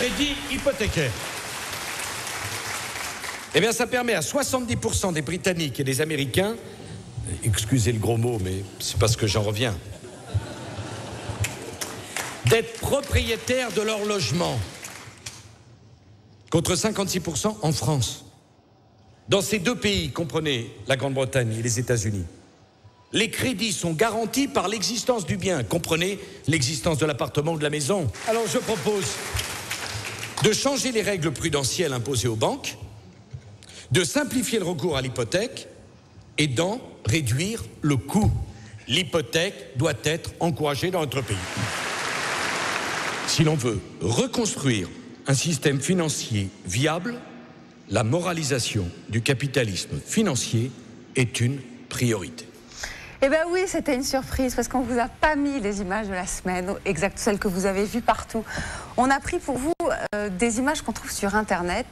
crédit hypothécaire. Eh bien, ça permet à 70% des Britanniques et des Américains, excusez le gros mot, mais c'est parce que j'en reviens, d'être propriétaires de leur logement, contre 56% en France. Dans ces deux pays, comprenez la Grande-Bretagne et les États-Unis, les crédits sont garantis par l'existence du bien, comprenez l'existence de l'appartement ou de la maison. Alors je propose de changer les règles prudentielles imposées aux banques, de simplifier le recours à l'hypothèque et d'en réduire le coût. L'hypothèque doit être encouragée dans notre pays. Si l'on veut reconstruire un système financier viable, la moralisation du capitalisme financier est une priorité. Eh bien oui, c'était une surprise parce qu'on ne vous a pas mis les images de la semaine, exact celles que vous avez vues partout. On a pris pour vous des images qu'on trouve sur Internet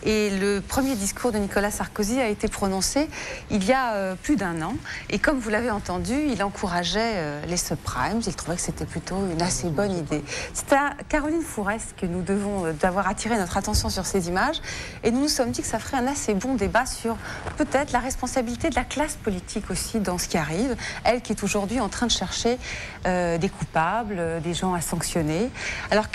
et le premier discours de Nicolas Sarkozy a été prononcé il y a plus d'1 an. Et comme vous l'avez entendu, il encourageait les subprimes. Il trouvait que c'était plutôt une assez bonne idée. C'est à Caroline Fourest que nous devons d'avoir attiré notre attention sur ces images et nous nous sommes dit que ça ferait un assez bon débat sur peut-être la responsabilité de la classe politique aussi dans ce qui arrive. Elle qui est aujourd'hui en train de chercher des coupables, des gens à sanctionner. Alors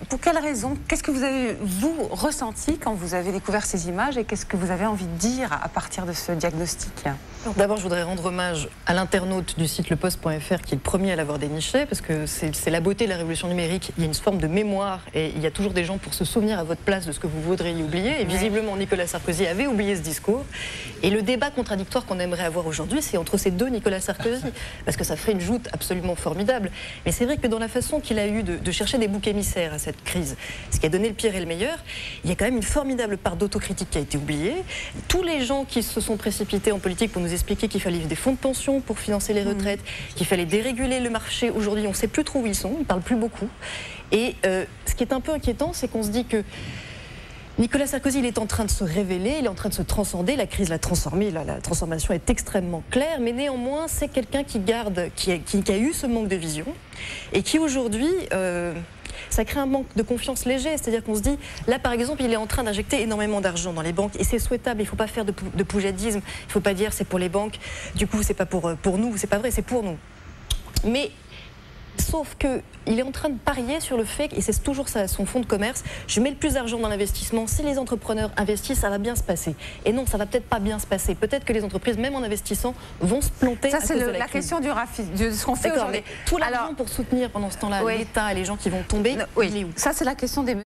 pour quelle raison, qu'est-ce que vous avez vous ressenti quand vous avez découvert ces images et qu'est-ce que vous avez envie de dire à partir de ce diagnostic? D'abord, je voudrais rendre hommage à l'internaute du site leposte.fr qui est le premier à l'avoir déniché, parce que c'est la beauté de la révolution numérique. Il y a une forme de mémoire et il y a toujours des gens pour se souvenir à votre place de ce que vous voudriez oublier. Et visiblement, Nicolas Sarkozy avait oublié ce discours. Et le débat contradictoire qu'on aimerait avoir aujourd'hui, c'est entre ces deux Nicolas Sarkozy, parce que ça ferait une joute absolument formidable. Mais c'est vrai que dans la façon qu'il a eu de chercher des boucs émissaires à cette crise, ce qui a donné le pire et le meilleur, il y a quand même une formidable part d'autocritique qui a été oubliée. Tous les gens qui se sont précipités en politique pour nous expliquer qu'il fallait des fonds de pension pour financer les retraites, qu'il fallait déréguler le marché, aujourd'hui on ne sait plus trop où ils sont, ils ne parlent plus beaucoup. Et ce qui est un peu inquiétant, c'est qu'on se dit que Nicolas Sarkozy, il est en train de se révéler, il est en train de se transcender, la crise l'a transformé, la transformation est extrêmement claire, mais néanmoins c'est quelqu'un qui a eu ce manque de vision et qui aujourd'hui... ça crée un manque de confiance léger, c'est-à-dire qu'on se dit, là par exemple, il est en train d'injecter énormément d'argent dans les banques et c'est souhaitable, il ne faut pas faire de poujadisme, il ne faut pas dire c'est pour les banques, du coup c'est pas pour nous, c'est pas vrai, c'est pour nous. Mais sauf qu'il est en train de parier sur le fait, et c'est toujours ça, son fonds de commerce, je mets le plus d'argent dans l'investissement, si les entrepreneurs investissent, ça va bien se passer. Et non, ça va peut-être pas bien se passer. Peut-être que les entreprises, même en investissant, vont se planter. Ça, c'est la question de ce qu'on fait aujourd'hui. Tout l'argent pour soutenir pendant ce temps-là l'État et les gens qui vont tomber, il est où? Ça, c'est la question des...